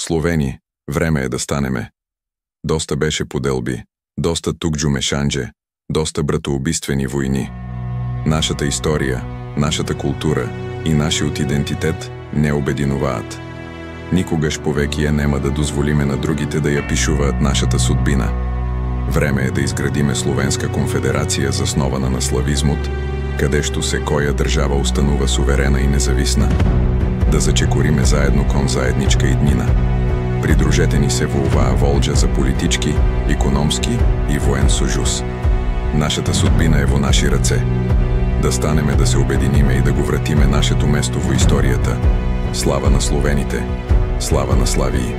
Словени, време е да станеме. Доста беше поделби, доста тукджу-мешандже, доста братоубийствени войни. Нашата история, нашата култура и нашиот идентитет не обединуваат. Никогаш повеки нема да дозволиме на другите да ја пишуваат нашата судбина. Време е да изградиме Словенска конфедерация заснована на славизмот, кадешто секоја држава устанува суверена и независна. Да зачекориме заедно кон заедничка иднина. Придружете ни се во оваа волџа за политички, икономски и воен сожуз. Нашата судбина е во наши раце. Да станеме да се обединиме и да го вратиме нашето место во историјата. Слава на словените, слава на Славии!